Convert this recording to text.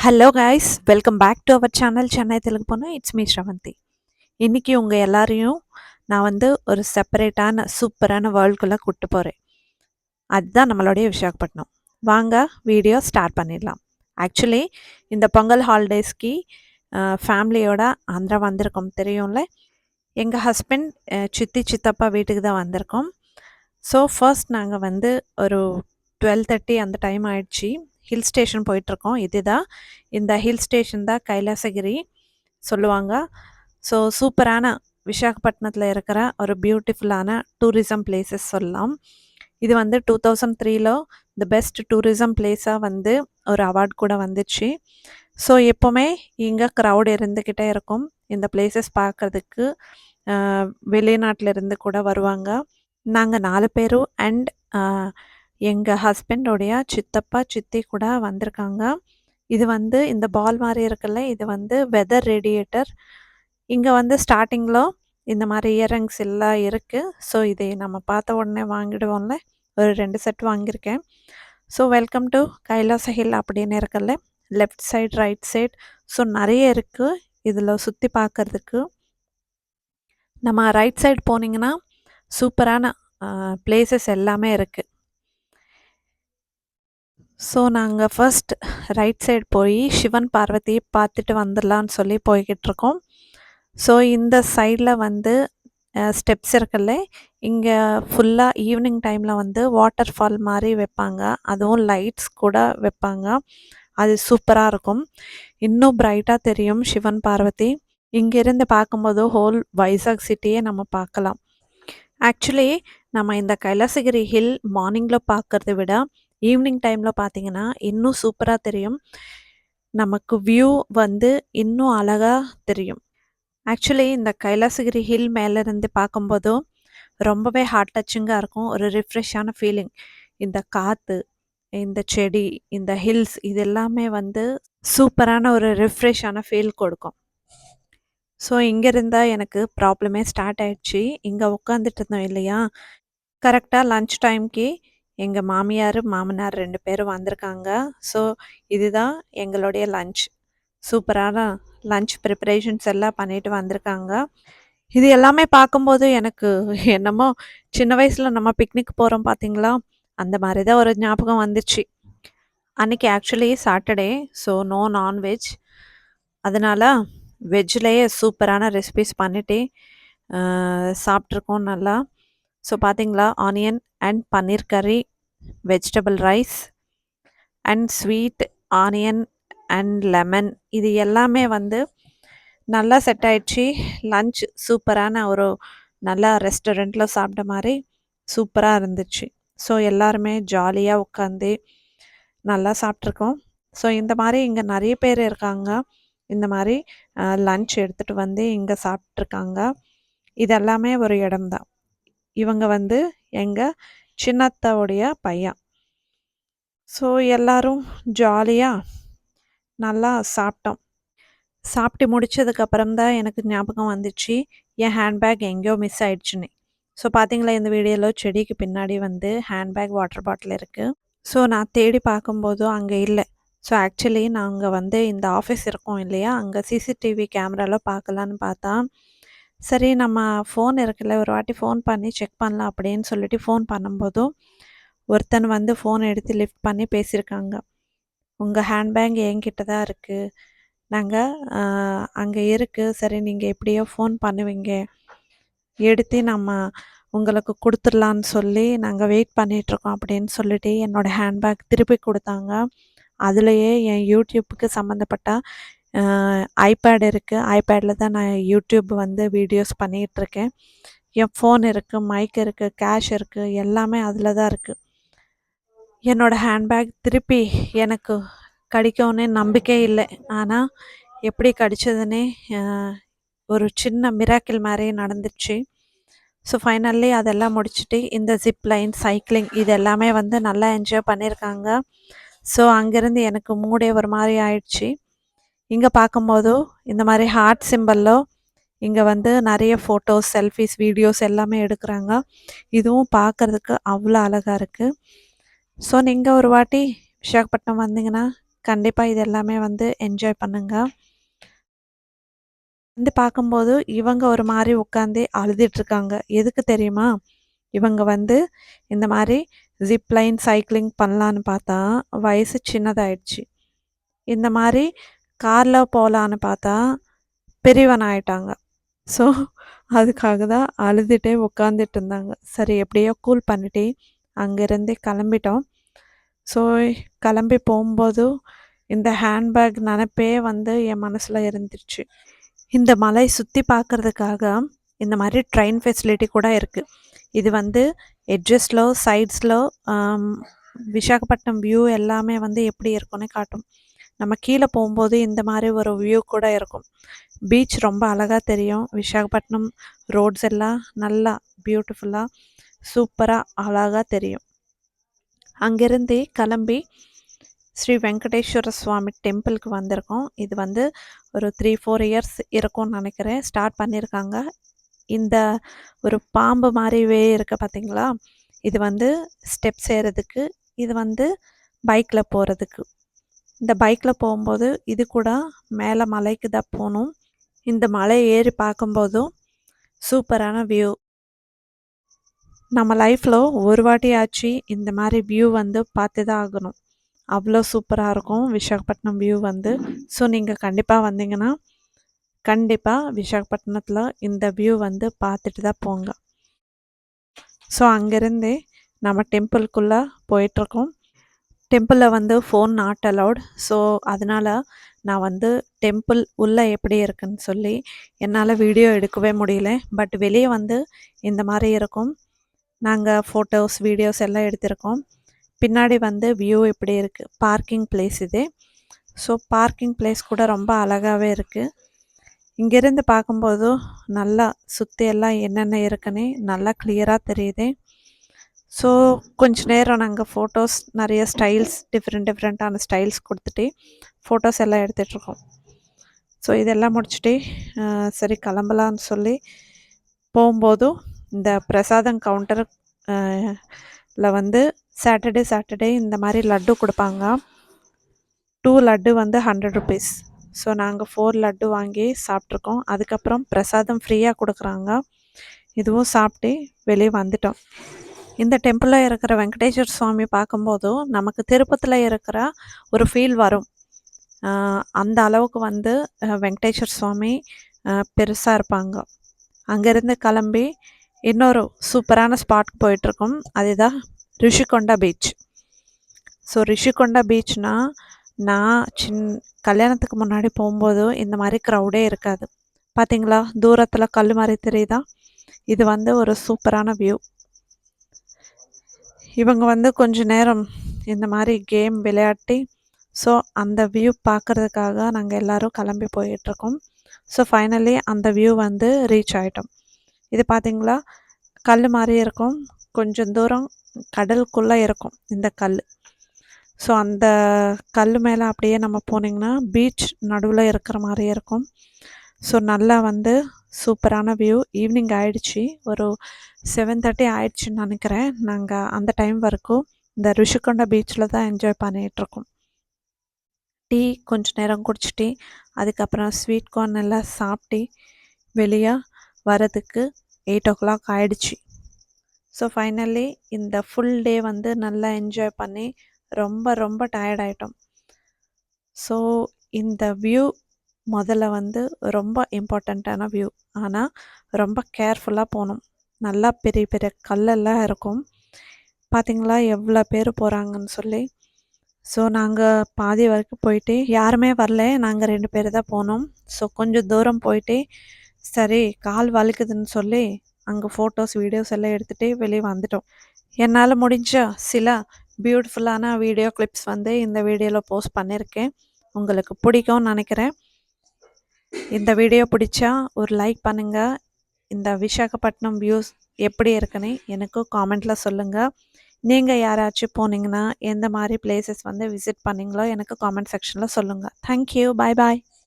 Hello guys, welcome back to our channel Chennai Telugu பொண்ணு. It's me Sravanthi. இன்னைக்கு உங்கள் எல்லாரையும் நான் ஒரு செப்பரேட்டான சூப்பரான வேர்ல்டுக்குள்ளே கூப்பிட்டு போகிறேன். அதுதான் நம்மளுடைய விசாகப்பட்டினம். வாங்க வீடியோ ஸ்டார்ட் பண்ணிடலாம். ஆக்சுவலி இந்த பொங்கல் ஹாலிடேஸ்க்கு ஃபேமிலியோட ஆந்திரா வந்திருக்கோம், தெரியும்ல. எங்கள் ஹஸ்பண்ட் சித்தி சித்தப்பா வீட்டுக்கு தான் வந்திருக்கோம். ஸோ ஃபர்ஸ்ட் நாங்கள் ஒரு 12:30 அந்த டைம் ஆயிடுச்சு. ஹில் ஸ்டேஷன் போயிட்டுருக்கோம். இதுதான் இந்த ஹில் ஸ்டேஷன் தான் கைலாசகிரி சொல்லுவாங்க. ஸோ சூப்பரான விசாகப்பட்டினத்தில் இருக்கிற ஒரு பியூட்டிஃபுல்லான டூரிசம் பிளேசஸ் சொல்லலாம். இது 2003 தி பெஸ்ட் டூரிசம் பிளேஸாக ஒரு அவார்ட் கூட வந்துச்சு. ஸோ எப்போவுமே இங்கே க்ரௌட் இருந்துக்கிட்டே இருக்கும். இந்த பிளேசஸ் பார்க்குறதுக்கு வெளிநாட்டிலேருந்து கூட வருவாங்க. நாங்கள் 4 பேரும் அண்ட் எங்கள் ஹஸ்பண்டோடைய சித்தப்பா சித்தி கூட வந்திருக்காங்க. இது இந்த பால் மாதிரி இருக்குல்ல, இது வெதர் ரேடியேட்டர். இங்கே ஸ்டார்டிங்கில் இந்த மாதிரி இயரிங்ஸ் எல்லாம் இருக்குது. ஸோ இதை நம்ம பார்த்த உடனே வாங்கிடுவோம்ல, ஒரு 2 செட் வாங்கியிருக்கேன். So welcome to Kailasa hill அப்படின்னு இருக்குல்ல, left side right side. So நிறைய இருக்குது இதில் சுற்றி பார்க்குறதுக்கு. நம்ம ரைட் சைடு போனீங்கன்னா சூப்பரான பிளேசஸ் எல்லாமே இருக்குது. ஸோ நாங்கள் ஃபர்ஸ்ட் ரைட் சைடு போய் சிவன் பார்வதியை பார்த்துட்டு வந்துடலான்னு சொல்லி போய்கிட்டுருக்கோம். ஸோ இந்த சைடில் ஸ்டெப்ஸ் இருக்குல்ல, இங்கே ஃபுல்லாக ஈவினிங் டைமில் வாட்டர் ஃபால் மாதிரி வைப்பாங்க. அதுவும் லைட்ஸ் கூட வைப்பாங்க. அது சூப்பராக இருக்கும். இன்னும் பிரைட்டாக தெரியும் சிவன் பார்வதி. இங்கேருந்து பார்க்கும்போது ஹோல் வைசாக் சிட்டியே நம்ம பார்க்கலாம். ஆக்சுவலி நம்ம இந்த கைலாசகிரி ஹில் மார்னிங்கில் பார்க்குறத விட ஈவினிங் டைமில் பார்த்தீங்கன்னா இன்னும் சூப்பராக தெரியும். நமக்கு வியூ இன்னும் அழகாக தெரியும். ஆக்சுவலி இந்த கைலாசகிரி ஹில் மேலேருந்து பார்க்கும்போதும் ரொம்பவே ஹார்ட் டச்சிங்காக இருக்கும். ஒரு ரிஃப்ரெஷ்ஷான ஃபீலிங். இந்த காற்று, இந்த செடி, இந்த ஹில்ஸ், இது எல்லாமே சூப்பரான ஒரு ரிஃப்ரெஷ்ஷான ஃபீல் கொடுக்கும். ஸோ இங்கே இருந்தால் எனக்கு ப்ராப்ளமே ஸ்டார்ட் ஆயிடுச்சு. இங்கே உட்காந்துட்டு இருந்தோம் இல்லையா, கரெக்டாக லன்ச் டைம்க்கு எங்கள் மாமியார் மாமனார் 2 பேரும் வந்திருக்காங்க. ஸோ இதுதான் எங்களுடைய லன்ச். சூப்பரான லன்ச் ப்ரிப்பரேஷன்ஸ் எல்லாம் பண்ணிட்டு வந்திருக்காங்க. இது எல்லாமே பார்க்கும்போது எனக்கு என்னமோ சின்ன வயசில் நம்ம பிக்னிக் போகிறோம் பார்த்தீங்களா, அந்த மாதிரி தான் ஒரு ஞாபகம் வந்துச்சு. அன்றைக்கி actually Saturday, so no non-veg. அதனால் வெஜ்லேயே சூப்பரான ரெசிபிஸ் பண்ணிட்டு சாப்பிட்ருக்கோம் நல்லா. ஸோ பார்த்தீங்களா, ஆனியன் அண்ட் பன்னீர் கறி, vegetable rice and sweet onion and lemon, இது எல்லாமே நல்லா செட் ஆயிடுச்சு. லன்ச் சூப்பரான ஒரு நல்லா ரெஸ்டாரண்ட்டில் சாப்பிட்ட மாதிரி சூப்பராக இருந்துச்சு. ஸோ எல்லாருமே ஜாலியாக உட்காந்து நல்லா சாப்பிட்ருக்கோம். ஸோ இந்த மாதிரி இங்கே நிறைய பேர் இருக்காங்க. இந்த மாதிரி லன்ச் எடுத்துகிட்டு இங்கே சாப்பிட்ருக்காங்க. இதெல்லாமே ஒரு இடம்தான். இவங்க எங்கள் சின்னத்தாவுடைய பையன். ஸோ எல்லோரும் ஜாலியாக நல்லா சாப்பிட்டோம். சாப்பிட்டு முடித்ததுக்கப்புறம் தான் எனக்கு ஞாபகம் வந்துச்சு, என் ஹேண்ட்பேக் எங்கேயோ மிஸ் ஆயிடுச்சுன்னு. ஸோ பார்த்தீங்களா, இந்த வீடியோவில் செடிக்கு பின்னாடி ஹேண்ட்பேக் வாட்டர் பாட்டில் இருக்குது. ஸோ நான் தேடி பார்க்கும்போதும் அங்கே இல்லை. ஸோ ஆக்சுவலி நாங்கள் இந்த ஆஃபீஸ் இருக்கோம் இல்லையா, அங்கே சிசிடிவி கேமராவில் பார்க்கலான்னு பார்த்தா, சரி நம்ம ஃபோன் இருக்குல்ல, ஒரு வாட்டி ஃபோன் பண்ணி செக் பண்ணலாம் அப்படின்னு சொல்லிட்டு ஃபோன் பண்ணும்போதும் ஒருத்தன் ஃபோன் எடுத்து லிஃப்ட் பண்ணி பேசியிருக்காங்க. உங்கள் ஹேண்ட்பேக் என்கிட்ட தான் இருக்குது, நாங்கள் அங்கே இருக்குது, சரி நீங்கள் எப்படியோ ஃபோன் பண்ணுவீங்க, எடுத்து நம்ம உங்களுக்கு கொடுத்துடலான்னு சொல்லி நாங்கள் வெயிட் பண்ணிகிட்ருக்கோம் அப்படின்னு சொல்லிட்டு என்னோடய ஹேண்ட்பேக் திருப்பி கொடுத்தாங்க. அதுலேயே என் யூடியூப்புக்கு சம்மந்தப்பட்ட ஐபேட் இருக்குது. ஐபேடில் தான் நான் யூடியூப் வீடியோஸ் பண்ணிகிட்ருக்கேன். என் ஃபோன் இருக்குது, மைக் இருக்குது, கேஷ் இருக்குது, எல்லாமே அதில் தான் இருக்குது. என்னோடய ஹேண்ட்பேக் திருப்பி எனக்கு கிடைக்கும்னு நம்பிக்கை இல்லை. ஆனால் எப்படி கிடைச்சதுன்னே ஒரு சின்ன மிராக்கிள் மாதிரி நடந்துச்சு. ஸோ ஃபைனல்லி அதெல்லாம் முடிச்சுட்டு இந்த ஜிப் லைன், சைக்கிளிங், இது எல்லாமே நல்லா என்ஜாய் பண்ணியிருக்காங்க. ஸோ அங்கேருந்து எனக்கு மூடே ஒரு மாதிரி ஆயிடுச்சு. இங்கே பார்க்கும்போதோ இந்த மாதிரி ஹார்ட் சிம்பல்லோ இங்கே நிறைய ஃபோட்டோஸ், செல்ஃபிஸ், வீடியோஸ் எல்லாமே எடுக்கிறாங்க. இதுவும் பார்க்குறதுக்கு அவ்வளோ அழகாக இருக்குது. ஸோ நீங்கள் ஒரு வாட்டி விசாகப்பட்டினம் வந்தீங்கன்னா கண்டிப்பா இது எல்லாமே வந்து என்ஜாய் பண்ணுங்க. வந்து பார்க்கும்போது இவங்க ஒரு மாரி உட்காந்து அழுதுட்டுருக்காங்க. எதுக்கு தெரியுமா? இவங்க வந்து இந்த மாரி ஜிப் லைன் சைக்கிளிங் பண்ணலான்னு பார்த்தா, வயசு சின்னதாயிடுச்சு. இந்த மாரி கார்ல போலான்னு பார்த்தா, பெரியவனாயிட்டாங்க. ஸோ, அதுக்காக தான் அழுதுட்டே உட்காந்துட்டு இருந்தாங்க. சரி எப்படியோ கூல் பண்ணிட்டு, அங்கேருந்து கிளம்பிட்டோம். ஸோ, கிளம்பி போம்போது, இந்த ஹேண்ட்பேக் நெனப்பே வந்து என் மனசுல இருந்துருச்சு. இந்த மலை சுத்தி பார்க்கறதுக்காக, இந்த மாரி ட்ரெயின் ஃபெசிலிட்டி கூட இருக்கு. இது வந்து எட்ஜஸ்ல, சைட்ஸ்ல அம் விசாகப்பட்டினம் வியூ எல்லாமே வந்து எப்படி இருக்கும்னு காட்டும். நம்ம கீழ போம்போது இந்த மாரி ஒரு வியூ கூட இருக்கும். பீச் ரொம்ப அழகா தெரியும். விசாகப்பட்டினம் ரோட்ஸ் எல்லாம் நல்லா பியூட்டிஃபுல்லா, சூப்பரா, அழகா தெரியும். அங்கேருந்து கிளம்பி ஸ்ரீ வெங்கடேஸ்வர சுவாமி டெம்பிளுக்கு வந்திருக்கோம். இது வந்து ஒரு 3, 4 இயர்ஸ் இருக்கும்னு நெனைக்கிறேன். ஸ்டார்ட் பண்ணியிருக்காங்க. இந்த ஒரு பாம்பு மாரிவே இருக்கு பார்த்தீங்களா? இது வந்து ஸ்டெப்ஸ் ஏறதுக்கு, இது வந்து பைக்ல போறதுக்கு. இந்த பைக்ல போம்போது இது கூட மேல மலைக்கு தான் போணும். இந்த மலை ஏறி பார்க்கும்போதும் சூப்பரான வியூ. நம்ம லைஃப்ல ஒரு வாட்டியாச்சு இந்த மாரி வியூ வந்து பார்த்து தான் ஆகணும். அவ்வளோ சூப்பரா இருக்கும் விசாகப்பட்டினம் வியூ வந்து. ஸோ நீங்க கண்டிப்பா வந்தீங்கன்னா, கண்டிப்பா விசாகப்பட்டினத்தில இந்த வியூ வந்து பார்த்துட்டு தான் போங்க. ஸோ அங்கேருந்து நம்ம டெம்பிள்குள்ள போயிட்டுருக்கோம். டெம்பிள்ல வந்து ஃபோன் நாட் அலவுட். ஸோ அதனால நான் வந்து டெம்பிள் உள்ள எப்படி இருக்குன்னு சொல்லி என்னால வீடியோ எடுக்கவே முடியல. பட் வெளிய வந்து இந்த மாரி இருக்கும். நாங்க ஃபோட்டோஸ், வீடியோஸ் எல்லாம் எடுத்திருக்கோம். பின்னாடி வந்து வியூ இப்படி இருக்கு. பார்க்கிங் பிளேஸ் இது. ஸோ பார்க்கிங் பிளேஸ் கூட ரொம்ப அழகாவே இருக்கு. இங்கேருந்து பார்க்கும்போது நல்லா சுத்தி எல்லாம் என்னென்ன இருக்குன்னு நல்லா கிளியரா தெரியுது. ஸோ கொஞ்ச நேரம் நாங்க ஃபோட்டோஸ் நெறைய ஸ்டைல்ஸ் டிஃப்ரெண்ட்டான ஸ்டைல்ஸ் குடுத்துட்டு ஃபோட்டோஸ் எல்லாம் எடுத்துட்டுருக்கோம். ஸோ இதெல்லாம் முடிச்சுட்டு சரி கிளம்பலான்னு சொல்லி போம்போதும் இந்த பிரசாதம் கவுண்டர் அ ல வந்து சாட்டர்டே இந்த மாரி லட்டு குடுப்பாங்க. 2 லட்டு வந்து ₹100. ஸோ நாங்க 4 லட்டு வாங்கி சாப்ட்டுருக்கோம். அதுக்கப்புறம் பிரசாதம் ஃப்ரீயா குடுக்குறாங்க. இதுவும் சாப்ட்டு வெளிய வந்துட்டோம். இந்த டெம்பிள்ல இருக்கிற வெங்கடேஸ்வர சுவாமி பார்க்கும்போது, நமக்கு திருப்பதில இருக்கிற ஒரு ஃபீல் வரும். அந்த அளவுக்கு வந்து வெங்கடேஸ்வர சுவாமி பெருசா இருப்பாங்க. அங்கேருந்து கிளம்பி இன்னொரு சூப்பரான ஸ்பாட்க்கு போயிட்டுருக்கோம். அதுதான் ரிஷிகொண்டா பீச். ஸோ ரிஷிகொண்டா பீச்னா, நான் கல்யாணத்துக்கு முன்னாடி போம்போது இந்த மாரி க்ரவுடே இருக்காது. பார்த்தீங்களா? தூரத்தில கல்லு மாரி தெரியுதா? இது வந்து ஒரு சூப்பரான வியூ. இவங்க வந்து கொஞ்ச நேரம் இந்த மாரி கேம் விளையாட்டி, ஸோ அந்த வியூ பார்க்கறதுக்காக நாங்க எல்லாரும் கிளம்பி போயிட்டுருக்கோம். ஸோ ஃபைனலி அந்த வியூ வந்து ரீச் ஆயிட்டோம். இது பார்த்தீங்களா? கல்லு மாரி இருக்கும். கொஞ்சம் தூரம் கடலுக்குள்ள இருக்கும் இந்த கல்லு. ஸோ அந்த கல்லு மேல அப்படியே நம்ம போனீங்கன்னா, பீச் நடுவுல இருக்கிற மாரியே இருக்கும். ஸோ நல்லா வந்து சூப்பரான வியூ. ஈவினிங் ஆயிடுச்சு. ஒரு 7:30 ஆயிடுச்சுன்னு நெனைக்கிறேன். நாங்க அந்த டைம் வரைக்கும் இந்த ரிஷிகொண்டா பீச்ல தான் என்ஜாய் பண்ணிட்டுருக்கோம். டீ கொஞ்ச நேரம் குடிச்சுட்டு, அதுக்கப்புறம் ஸ்வீட் கார்ன் எல்லாம் சாப்பிட்டு, வெளிய வரதுக்கு 8:00 ஆயிடுச்சு. ஸோ ஃபைனலி இந்த ஃபுல் டே வந்து நல்லா என்ஜாய் பண்ணி ரொம்ப டயர்ட் ஆயிட்டோம். ஸோ இந்த வியூ முதல்ல வந்து ரொம்ப இம்பார்ட்டண்ட்டான வியூ. ஆனா ரொம்ப கேர்ஃபுல்லா போணும். நல்லா பெரிய பெரிய கல்லெல்லாம் இருக்கும். பார்த்தீங்களா எவ்வளோ பேர் போறாங்கன்னு சொல்லி. ஸோ நாங்க பாதி வரைக்கும் போயிட்டு யாருமே வரல. நாங்க 2 பேரு தான் போனோம். ஸோ கொஞ்சம் தூரம் போயிட்டு, சரி கால் வலிக்குதுன்னு சொல்லி அங்க ஃபோட்டோஸ், வீடியோஸ் எல்லாம் எடுத்துட்டு வெளிய வந்துட்டோம். என்னால முடிஞ்ச சில பியூட்டிஃபுல்லான வீடியோ கிளிப்ஸ் வந்து இந்த வீடியோல போஸ்ட் பண்ணியிருக்கேன். உங்களுக்கு பிடிக்கும்னு நெனைக்கிறேன். இந்த வீடியோ பிடிச்சா ஒரு லைக் பண்ணுங்க. இந்த விசாகப்பட்டினம் வியூஸ் எப்படி இருக்குன்னு எனக்கு காமெண்ட்ல சொல்லுங்க. நீங்க யாராச்சும் போனீங்கன்னா, எந்த மாரி பிளேஸஸ் வந்து விசிட் பண்ணீங்களோ எனக்கு காமெண்ட் செக்ஷன்ல சொல்லுங்க. Thank you. Bye bye.